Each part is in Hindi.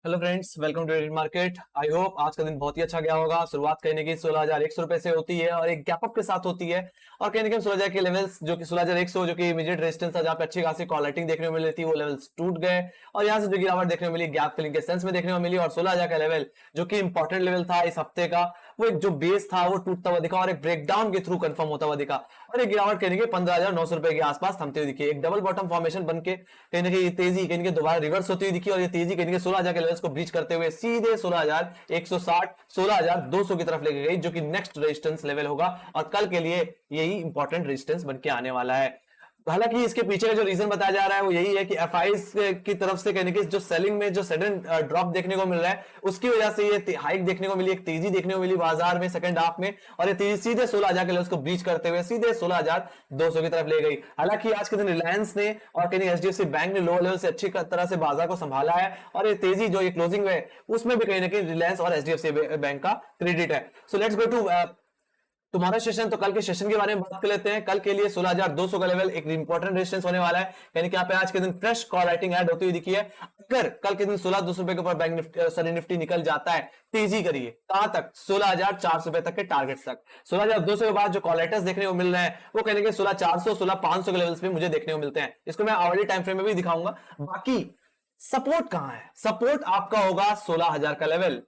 Hello friends, welcome to trade market. I hope आज का दिन बहुत ही अच्छा गया होगा। शुरुआत कहने की 16,100 रुपए से होती है और एक गैप अप के साथ होती है। और कहने के 16,000 के लेवल्स जो कि 16,100 जो कि इमीडिएट रेजिस्टेंस था, जहां पे अच्छी खासी कॉल राइटिंग देखने को मिल रही थी, वो लेवल्स टूट गए और यहाँ से जो गिरावट देखने को मिली गैप फिलिंग के सेंस में देखने को मिली। और 16,000 का लेवल जो कि इंपॉर्टेंट लेवल था इस हफ्ते का, वो एक जो बेस था वो टूटता हुआ दिखा और एक ब्रेकडाउन के थ्रू कंफर्म होता हुआ दिखा और एक गिरावट कहने के 15,900 रुपए के आसपास थमते हुए दिखी। एक डबल बॉटम फॉर्मेशन बन के कहने के तेजी कहने के दोबारा रिवर्स होती हुई दिखी और ये तेजी कहने के 16,000 के लेवल्स को ब्रीच करते हुए सीधे 16,160 16,200 की तरफ लेके गई, जो कि नेक्स्ट रेजिस्टेंस लेवल होगा और कल के लिए यही इंपॉर्टेंट रेजिस्टेंस बन के आने वाला है। हालांकि इसके पीछे का जो रीजन बताया जा रहा है वो यही है कि एफआईज की तरफ से कहने की जो सेलिंग में जो सडन ड्रॉप देखने को मिल रहा है, उसकी वजह से ये हाइक देखने को मिली, एक तेजी देखने को मिली बाजार में सेकंड हाफ में। और ये तेजी सीधे 16,000 के लेवल्स को ब्रीच करते हुए सीधे 16,200 की तरफ ले गई। हालांकि आज के दिन रिलायंस ने और कहीं एचडीएफसी बैंक ने लो लेवल से अच्छी तरह से बाजार को संभाला है और ये तेजी जो ये क्लोजिंग है उसमें भी कहीं ना कहीं रिलायंस और एचडीएफसी बैंक का क्रेडिट है। सो लेट्स गो टू तुम्हारा सेशन। तो कल के सेशन के बारे में बात कर लेते हैं। कल के लिए 16,200 का लेवल एक इंपॉर्टेंट रेजिस्टेंस होने वाला है, यानी कि यहाँ पे आज के दिन फ्रेश कॉल राइटिंग ऐड होती हुई दिखी है। अगर कल के दिन 16,200 रुपए के ऊपर बैंक निफ्टी निफ्टी निकल जाता है, तेजी करिए कहां तक, 16,400 रुपए तक के टारगेट तक। 16,200 के बाद जो कॉल राइटर्स देखने को मिल रहे हैं वो कहने के 16,400 16,500 के लेवल्स पे मुझे देखने को मिलते हैं। इसको मैं आवरली टाइम फ्रेम में भी दिखाऊंगा। बाकी सपोर्ट कहां है? सपोर्ट आपका होगा 16,000 का लेवल।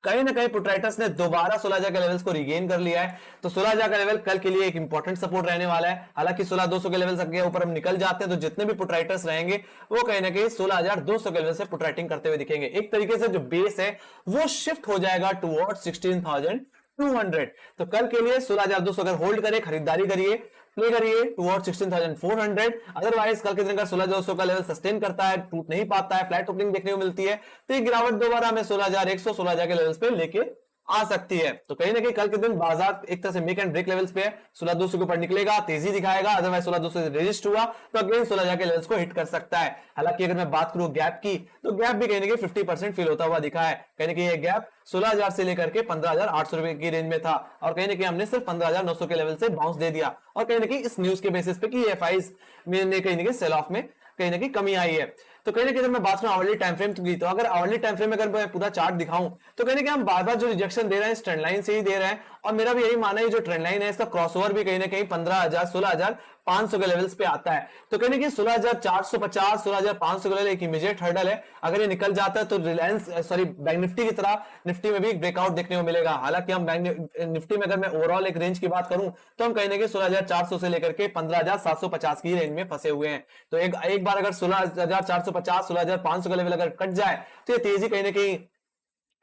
कहीं ना कहीं पुटराइटर्स ने दोबारा 16,000 के लेवल्स को रिगेन कर लिया है, तो 16,000 का लेवल कल के लिए एक इंपॉर्टेंट सपोर्ट रहने वाला है। हालांकि 16,200 के लेवल्स के ऊपर हम निकल जाते हैं तो जितने भी पुटराइटर्स रहेंगे वो कहीं ना कहीं 16,200 के लेवल से पुटराइटिंग करते हुए दिखेंगे। एक तरीके से जो बेस है वो शिफ्ट हो जाएगा टुवर्ड्स 16,200। तो कल के लिए 16,200 अगर होल्ड करें, खरीदारी करिए, प्ले करिए टुवर्ड 16,400। अदरवाइज कल के दिन अगर 16,200 का लेवल सस्टेन करता है, टूट नहीं पाता है, फ्लैट ओपनिंग देखने को मिलती है, तो ये गिरावट दोबारा हमें 16,100 16,000 के लेवल्स पे लेके आ सकती है। तो कहीं ना कहीं कल के दिन बाजार एक तरह से मेक एंड ब्रेक लेवल्स पे है। 16,200 के ऊपर निकलेगा, तेजी दिखाएगा, अदरवाइज 16,200 से रजिस्ट हुआ तो अगेन 16,000 के लेवल्स को हिट कर सकता है। हालांकि अगर मैं बात करूं गैप की, तो गैप भी कहीं ना कहीं 50% फील होता हुआ दिखा है। कहीं ना कहीं ये गैप 16,000 से लेकर के 15,800 रुपए की रेंज में था और कहीं ना कहीं हमने सिर्फ 15,900 के लेवल से बाउंस दे दिया। और कहीं ना कहीं इस न्यूज के बेसिस पे कि एफआईज में कहीं ना कहीं सेल ऑफ में कहीं ना कहीं कमी आई है। तो कहीं ना कहीं मैं बात करूं आवरली टाइम फ्रेम की, तो अगर आवरली टाइम फ्रेम में अगर मैं पूरा चार्ट दिखाऊं तो कहीं ना कहीं हम बार बार जो रिजेक्शन दे रहे हैं इस ट्रेंड लाइन से ही दे रहे हैं। और मेरा भी यही मानना है जो ट्रेंड लाइन है इसका क्रॉसओवर भी कहीं ना कहीं 15,000 16,500 के लेवल्स पे आता है। तो कहीं ना कहीं 16,450 16,500 के लेवल एक इमीडिएट हर्डल है। अगर ये निकल जाता है तो रिलायंस बैंक निफ्टी की तरह निफ्टी में भी एक ब्रेकआउट देखने को मिलेगा। हालांकि हम बैंक निफ्टी में अगर मैं ओवरऑल एक रेंज की बात करूं तो हम कहीं ना कहीं 16,400 से लेकर के 15,750 की रेंज में फंसे हुए हैं। तो एक बार अगर 16,450 16,500 का लेवल अगर कट जाए तो ये तेजी कहीं ना कहीं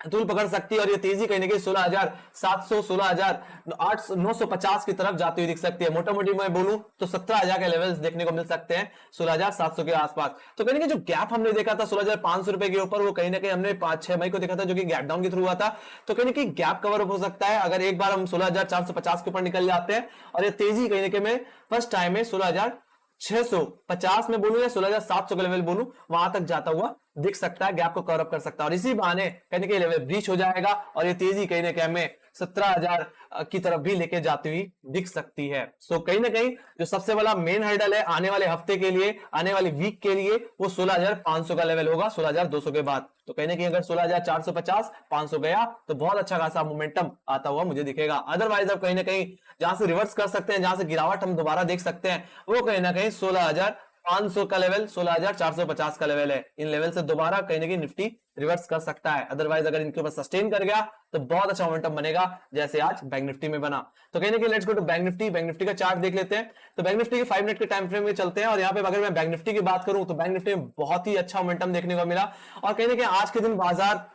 तूल पकड़ सकती है और ये तेजी कहीं ना कहीं 16,700 16,950 की तरफ जाती हुई दिख सकती है। मोटा मोटी मैं बोलूं तो 17,000 के लेवल्स देखने को मिल सकते हैं 16,700 के आसपास। तो कहीं ना कहीं जो गैप हमने देखा था 16,500 रुपए के ऊपर, वो कहीं ना कहीं हमने 5-6 मई को देखा था जो कि गैप डाउन के थ्रू हुआ था। तो कहीं ना कहीं गैप कवर अप हो सकता है अगर एक बार हम 16,450 के ऊपर निकल जाते हैं और ये तेजी कहीं ना कहीं मैं फर्स्ट टाइम में 16,650 में बोलूं या 16,700 का लेवल बोलूं, वहां तक जाता हुआ दिख सकता है, गैप को कवर अप कर सकता है और इसी बहाने कहीं ना कहीं लेवल ब्रीच हो जाएगा और ये तेजी कहीं ना कहीं हमें 17,000 की तरफ भी लेके जाती हुई दिख सकती है। सो कहीं ना कहीं जो सबसे बड़ा मेन हर्डल है आने वाले हफ्ते के लिए, आने वाली वीक के लिए, वो 16,500 का लेवल होगा 16,200 के बाद। तो कहीं ना कहीं अगर 16,450 500 गया तो बहुत अच्छा खासा मोमेंटम आता हुआ मुझे दिखेगा। अदरवाइज अब कहीं ना कहीं जहां से रिवर्स कर सकते हैं, जहां से गिरावट हम दोबारा देख सकते हैं, वो कहीं ना कहीं 16,500 का लेवल 16,450 का लेवल है। इन लेवल से दोबारा कहीं ना कहीं निफ्टी रिवर्स कर सकता है। अदरवाइज अगर इनके ऊपर सस्टेन कर गया तो बहुत अच्छा मोमेंटम बनेगा जैसे आज बैंक निफ्टी में बना। तो कहीं ना कहीं let's go to Bank Nifty. Bank Nifty का चार्ट देख लेते हैं। तो बैंक निफ्टी के 5 मिनट के टाइम फ्रेम में चलते हैं और यहाँ पे अगर मैं बैंक निफ्टी की बात करूं तो बैंक निफ्टी में बहुत ही अच्छा मोमेंटम देखने को मिला और कहीं ना कहीं आज के दिन बाजार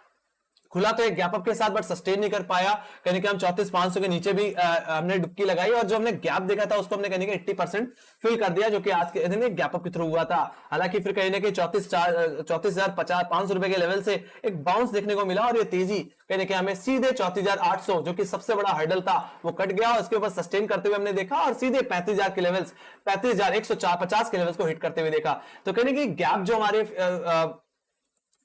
खुला तो एक गैप अप के साथ बट सस्टेन नहीं कर पाया। कहने के हम 34,500 के नीचे भी हमने डुबकी लगाई और जो हमने गैप देखा था उसको हमने कहने के 80% फिल कर दिया, जो कि आज के दिन गैप अप के थ्रू हुआ था। हालांकि फिर कहने के 34,500 रुपए के लेवल से एक बाउंस देखने को मिला और ये तेजी कहने के हमें सीधे 34,800 जो कि सबसे बड़ा हर्डल था वो कट गया और इसके ऊपर सस्टेन करते हुए हमने देखा और सीधे 35,000 के लेवल्स 35,150 के लेवल्स को हिट करते हुए देखा। तो कहने की गैप जो हमारे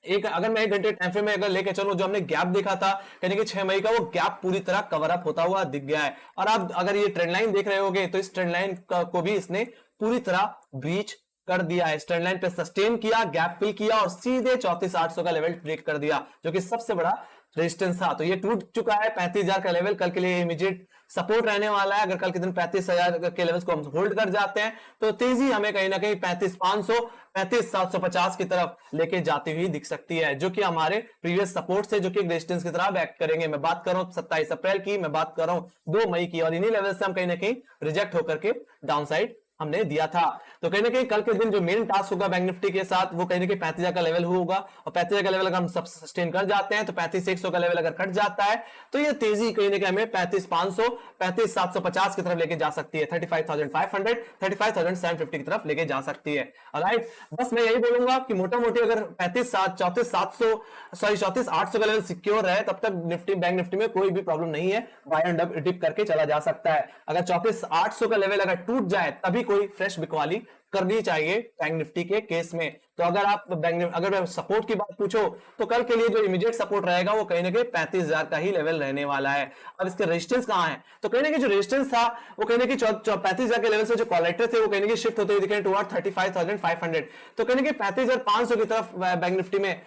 अगर मैं 1 घंटे टाइम फ्रेम में अगर लेके चलूं, जो हमने गैप देखा था यानी कि 6 मई का, वो गैप पूरी तरह कवर अप होता हुआ दिख गया है। और आप अगर ये ट्रेंड लाइन देख रहे होगे तो इस ट्रेंड लाइन को भी इसने पूरी तरह ब्रीच कर दिया, स्टैंड लाइन पे सस्टेन किया, गैप फिल किया और सीधे 34,800 का लेवल ब्रेक कर दिया, जो कि सबसे बड़ा रेजिस्टेंस था। तो ये टूट चुका है 35,000 का लेवल, कल के लिए इमीडिएट सपोर्ट रहने वाला है। अगर कल के दिन 35,000 के लेवल्स को हम होल्ड कर जाते हैं तो तेजी हमें कहीं ना कहीं 35,500 35,750 की तरफ लेके जाती हुई दिख सकती है, जो कि हमारे प्रीवियस सपोर्ट से जो कि रेजिस्टेंस की तरह एक्ट करेंगे। मैं बात कर रहा हूं 27 अप्रैल की, मैं बात कर रहा हूं 2 मई की, और इन्हीं लेवल से हम कहीं ना कहीं रिजेक्ट होकर के डाउन साइड हमने दिया था। तो कहीं ना कहीं कल के दिन जो मेन टास्क होगा बैंक निफ्टी के साथ वो कहीं ना कहीं 35,000 का लेवल होगा, और 35,000 का लेवल अगर हम सस्टेन कर जाते हैं तो 35,100 का लेवल अगर कट जाता है तो ये तेजी कहीं ना कहीं हमें 35,500 35,750 की तरफ लेके जा सकती है, 35,500 35,750 की तरफ लेके जा सकती है। ऑलराइट, बस मैं यही बोलूंगा कि मोटा मोटी अगर 34,800 का लेवल सिक्योर है तब तक निफ्टी बैंक निफ्टी में कोई भी प्रॉब्लम नहीं है, बाय एंड डिप करके चला जा सकता है। अगर 34,800 का लेवल अगर टूट जाए तभी कोई फ्रेश बिकवाली करनी चाहिए बैंक निफ्टी के केस में। तो अगर आप अगर सपोर्ट की बात पूछो तो कल के लिए जो इमीडिएट सपोर्ट रहेगा वो कहीं ना कहीं 35,000 का ही लेवल रहने वाला है। अब इसके रेजिस्टेंस कहां है, तो कहीं ना कहीं जो रेजिस्टेंस था वो कहीं ना कहीं 35,000 के लेवल से जो कॉलेक्टर थे वो कहीं ना कहीं शिफ्ट होते हुए दिखे टुवर्ड 35,500। तो कहीं ना कहीं 35,500 की तरफ बैंक निफ्टी में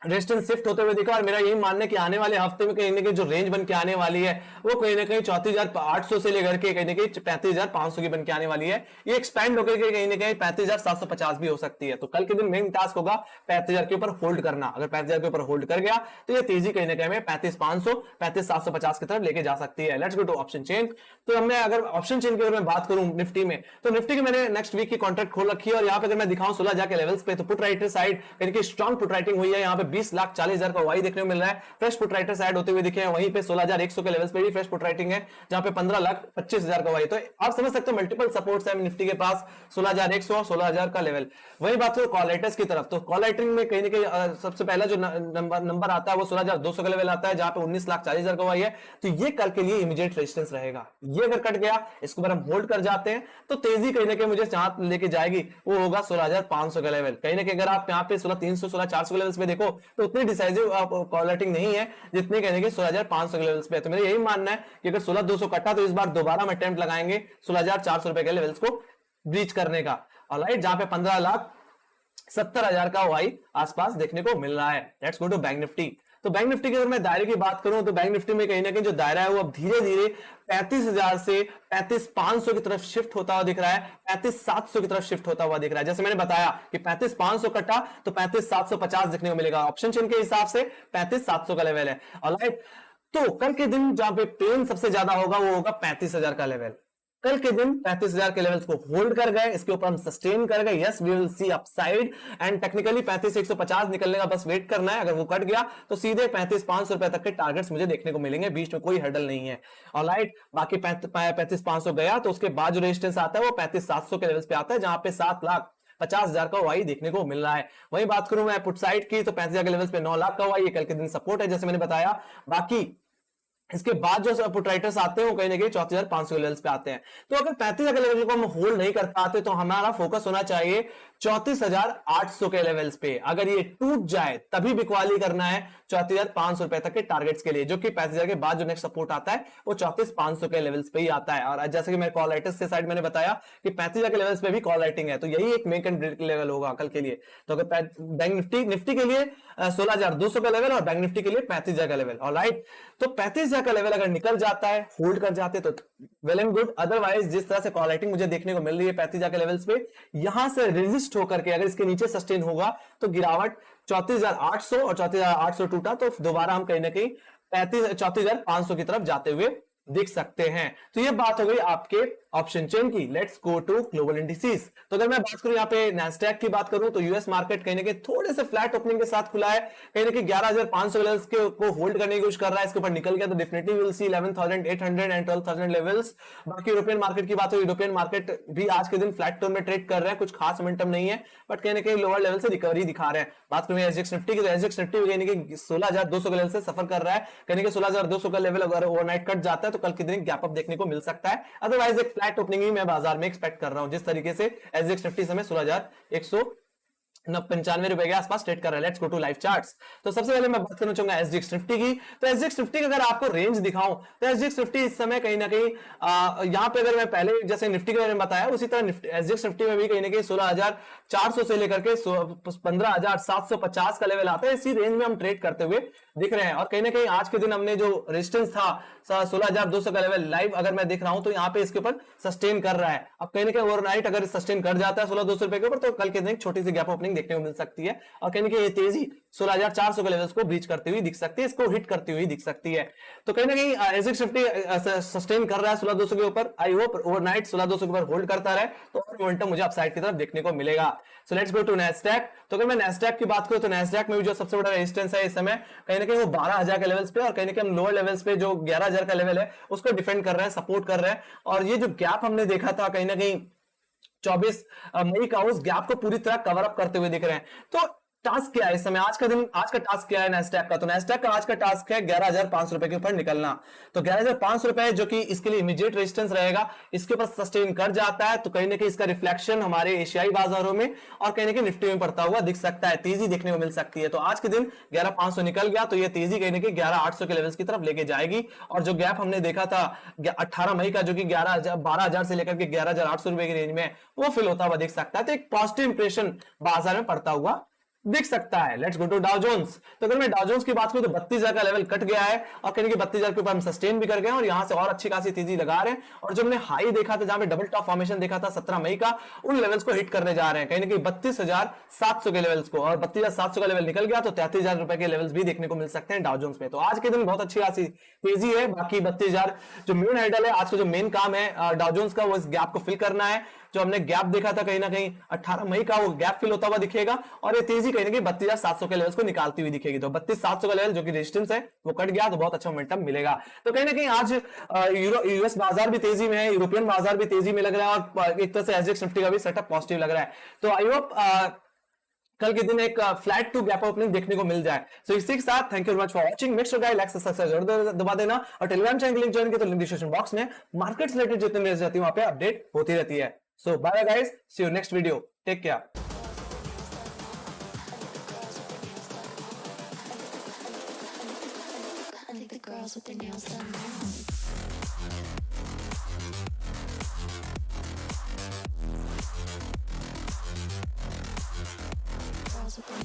रेजिस्टेंस शिफ्ट होते हुए दिखा, और मेरा यही मानना है कि आने वाले हफ्ते में कहीं ना कहीं जो रेंज बन के आने वाली है वो कहीं ना कहीं 34,800 से लेकर के कहीं ना कहीं 35,500 की बन के आने वाली है। ये एक्सपेंड होकर के कहीं ना कहीं 35,750 भी हो सकती है। तो कल के दिन मेन टास्क होगा 35,000 के ऊपर होल्ड करना। अगर 35,000 के ऊपर होल्ड कर गया तो ये तेजी कहीं ना कहीं हमें 35,500 35,750 की तरफ लेके जा सकती है। Let's go to option chain. तो मैं अगर ऑप्शन चेन की अगर मैं बात करूं निफ्टी में, तो निफ्टी की मैंने नेक्स्ट वीक की कॉन्ट्रैक्ट खोल रखी है, और यहाँ पे अगर मैं दिखाऊं 16,000 के लेवल्स पे, तो पुट राइटर साइड कहीं की स्ट्रॉन्ग पुट राइटिंग हुई है। यहाँ पे 20,40,000 का वाई देखने को मिल रहा है, फ्रेश पुट राइटर साइड होते हुए दिखे हैं। वहीं पे 16,100 के लेवल्स पे भी फ्रेश पुट राइटिंग है, जहां पे 15,25,000 का वाई। तो आप समझ सकते हो मल्टीपल सपोर्ट्स है निफ्टी के पास, 16,100 और 16,000 का लेवल। वही बात करो कॉल राइटर्स की तरफ, तो कॉल राइटिंग में कहीं ना कहीं सबसे पहला जो नंबर आता है वो 16,200 का लेवल आता है, जहां पे 19,40,000 का वाई है। तो ये कल के लिए इमीडिएट रेजिस्टेंस रहेगा। ये अगर कट गया, इसको अगर हम होल्ड कर जाते हैं तो तेजी कहीं ना कहीं मुझे जहां लेके जाएगी वो होगा 16,500 का लेवल। कहीं ना कहीं अगर आप यहाँ पे 16,300 16,400 के लेवल्स पे देखो तो उतनी डिसाइसिव कॉल राइटिंग नहीं है जितनी कहने की 16,500 के लेवल्स पे। तो मेरा यही मानना है कि अगर 16,200 कटा तो इस बार दोबारा हम अटेम्प्ट लगाएंगे 16,400 रुपए के लेवल्स को ब्रीच करने का। ऑलराइट, जहां पे 15,70,000 का वाई आसपास देखने को मिल रहा है। Let's go to Bank Nifty. तो बैंक निफ्टी की अगर मैं दायरे की बात करूं तो बैंक निफ्टी में कहीं ना कहीं जो दायरा है वो अब धीरे धीरे 35,000 से 35,500 की तरफ शिफ्ट होता हुआ दिख रहा है, 35,700 की तरफ शिफ्ट होता हुआ दिख रहा है। जैसे मैंने बताया कि 35,500 कटा तो 35,750 देखने को मिलेगा। ऑप्शन चेन के हिसाब से 35,700 का लेवल है। ऑलराइट, तो कल के दिन जहां पे पेन सबसे ज्यादा होगा वो होगा 35,000 का लेवल। कल के दिन 35,000 के लेवल्स को होल्ड कर गए, इसके ऊपर हम सस्टेन कर गए, yes we will see upside, and technically 35,150 निकलने का बस वेट करना है। अगर वो कट गया तो सीधे 35,500 रुपए तक के टारगेट्स मुझे देखने को मिलेंगे, बीच में कोई हर्डल नहीं है। ऑलराइट, बाकी 35,500 गया तो उसके बाद जो रेजिस्टेंस आता है वो 35,700 के लेवल्स पे आता है, जहां पे 7,50,000 का वाई देखने को मिल रहा है। वही बात करूं मैं पुट साइड की तो 35,000 के लेवल्स पे 9 लाख का वाई कल के दिन सपोर्ट है, जैसे मैंने बताया। बाकी इसके बाद जो पुट राइटर्स आते हैं वो कहीं ना कहीं 34,500 के लेवल्स पे आते हैं। तो अगर 35,000 के लेवल को हम होल्ड नहीं कर पाते तो हमारा फोकस होना चाहिए 34,800 के लेवल्स पे। अगर ये टूट जाए तभी बिकवाली करना है 34,500 रुपए तक के टारगेट्स के लिए, जो कि 35,000 के बाद जो नेक्स्ट सपोर्ट आता है वो 34,500 के लेवल्स पे ही आता है। और जैसे कि मैं कॉल राइटर्स के साइड मैंने बताया कि 35,000 के लेवल्स पे भी कॉल राइटिंग है, तो यही एक मेक एंड ब्रेक लेवल होगा कल के लिए। तो अगर बैंक निफ्टी के लिए 16,200 का लेवल और बैंक निफ्टी के लिए 35,000 का लेवल। ऑलराइट, तो 35,000 का लेवल अगर निकल जाता है, होल्ड कर जाते तो वेल एंड गुड। अदरवाइज जिस तरह से कॉल राइटिंग मुझे देखने को मिल रही है 35,000 के लेवल्स पे, यहां से रेजिस्ट होकर के अगर इसके नीचे सस्टेन होगा तो गिरावट 34,800 और 34,800 टूटा तो दोबारा हम कहीं ना कहीं 34,500 की तरफ जाते हुए दिख सकते हैं। तो ये बात हो गई आपके ऑप्शन चेन की। Let's go to global indices. तो अगर मैं बात करूं यहाँ पे नैस्डैक की बात करूं तो यूएस मार्केट कहीं ना कहीं थोड़े से फ्लैट ओपनिंग के साथ खुला है, कहीं ना कहीं 11,500 लेवल्स को होल्ड करने की कोशिश कर रहा है। इसके ऊपर निकल गया तो definitely will see 11,800 and 12,000 levels. बाकी यूरोपियन मार्केट की बात हो, यूरोपियन मार्केट भी आज के दिन फ्लैट टोन में ट्रेड कर रहे हैं, कुछ खास मोमेंटम नहीं है, बट कहीं ना कहीं लोअर लेवल से रिकवरी दिखा रहे हैं। बात करूं एसजेएक्स निफ्टी की तो एसजेएक्स निफ्टी कहीं ना कहीं 16,200 के लेवल से सफर कर रहा है, कहीं ना कहीं 16,200 का लेवल अगर ओवरनाइट कट जाता है तो कल के दिन गैप अप देखने को मिल सकता है। अदरवाइज एक फ्लैट ओपनिंग ही मैं बाजार में एक्सपेक्ट कर रहा हूं, जिस तरीके से एसजेएक्स निफ्टी समय 16,100 ₹95 के आसपास ट्रेड कर रहा है। Let's go to live charts. तो सबसे पहले मैं बात करना चाहूंगा एसजीएक्स निफ्टी की। तो एसजीएक्स निफ्टी की अगर आपको रेंज दिखाऊं तो एसजीएक्स निफ्टी इस समय कहीं ना कहीं यहां पे अगर मैं पहले जैसे निफ्टी के बारे में बताया उसी तरह एसजीएक्स निफ्टी में भी कहीं ना कहीं 16,400 से लेकर के 15,750 का लेवल आता है। इसी रेंज में हम ट्रेड करते हुए दिख रहे हैं और कहीं ना कहीं आज के दिन हमने जो रेजिस्टेंस था 16,200 का लेवल लाइव अगर मैं देख रहा हूं तो यहाँ पे इसके ऊपर सस्टेन कर रहा है। अब कहीं ना कहीं ओवरनाइट अगर सस्टेन कर जाता है 16,200 रुपए के ऊपर तो कल के दिन एक छोटी सी गैप ओपनिंग देखने को मिल सकती है और कहीं ना कहीं ये तेजी 16,400 के लेवल्स को ब्रीच करती हुई दिख सकती है, इसको हिट करती हुई दिख सकती है। तो कहीं ना कहीं एसजीएक्स निफ्टी सस्टेन कर रहा है 16,200 के ऊपर। आई होप ओवरनाइट 16,200 के ऊपर होल्ड करता रहे तो और मोमेंटम मुझे अपसाइड की तरफ देखने को मिलेगा। So let's go to Nasdaq. तो अगर मैं नैस्डैक की बात करूं तो नैस्डैक में भी जो सबसे बड़ा रेजिस्टेंस है इस समय कहीं ना कहीं वो 12,000 के लेवल्स पे और कहीं ना कहीं हम लोअर लेवल्स पे जो 11,000 का लेवल है उसको डिफेंड कर रहे हैं, सपोर्ट कर रहे हैं। और ये जो गैप हमने देखा था कहीं ना कहीं 24 मई का, उस गैप को पूरी तरह कवर अप करते हुए दिख रहे हैं। तो टास्क क्या है इस समय, आज का टास्क क्या है नैस्डैक का? तो नैस्डैक का आज का टास्क है 11,500 रुपए के ऊपर निकलना। तो 11,500 रुपए जो कि इसके लिए इमीडिएट रेजिस्टेंस रहेगा, इसके ऊपर सस्टेन कर जाता है तो कहीं ना कहीं इसका रिफ्लेक्शन हमारे एशियाई बाजारों में और कहीं ना कहीं निफ्टी में पड़ता हुआ दिख सकता है, तेजी देखने को मिल सकती है। तो आज के दिन 11,500 निकल गया तो ये तेजी कहीं ना कहीं 11,800 के लेवल्स की तरफ लेके जाएगी और जो गैप हमने देखा था 18 मई का जो कि 12,000 से लेकर के 11,800 रुपए की रेंज में वो फिल होता हुआ दिख सकता है। तो एक पॉजिटिव इंप्रेशन बाजार में पड़ता हुआ दिख सकता है। Let's go to Dow Jones. तो अगर मैं डाउ जोन्स की बात करूं तो 32,000 का लेवल कट गया है और कहीं 32,000 के ऊपर हम सस्टेन भी कर गए और यहां से और अच्छी खासी तेजी लगा रहे हैं और जो हमने हाई देखा था जहां पे डबल टॉप फॉर्मेशन देखा था 17 मई का, उन लेवल्स को हिट करने जा रहे हैं कहीं ना कहीं 32,700 के लेवल्स को। और 32,700 का लेवल निकल गया तो 33,000 रुपए के लेवल्स भी देखने को मिल सकते हैं डाउ जोन्स में। तो आज के दिन बहुत अच्छी खासी तेजी है। बाकी 32,000 जो मेन हैंडल है, आज का जो मेन काम है डाउ जोन्स का वो इस गैप को फिल करना है। जो हमने गैप देखा था कहीं ना कहीं 18 मई का, वो गैप फिल होता हुआ दिखेगा और ये तेजी कहीं ना कहीं 32,700 के लेवल्स को निकालती हुई दिखेगी। तो 32,700 का लेवल जो कि रेजिस्टेंस है वो कट गया तो बहुत अच्छा मोमेंटम मिलेगा। तो कहीं ना कहीं आज यूएस बाजार भी तेजी में है, यूरोपियन बाजार भी तेजी में लग रहा है और एक तरह से एसजीएक्स निफ्टी का भी सेटअप पॉजिटिव लग रहा है। तो आई होप कल के दिन एक फ्लैट टू गैप ओपनिंग देखने को मिल जाए। सो इसी के साथ thank you very much for watching. Make sure guys like subscribe जरूर दबा देना और टेलीग्राम चैनल लिंक ज्वाइन के तो लिंक डिस्क्रिप्शन बॉक्स में मार्केट रिलेटेड जितने न्यूज़ रहती है वहां पे अपडेट होती रहती है। So bye guys, see you next video, take care. Girls with their nails done now. Girls with their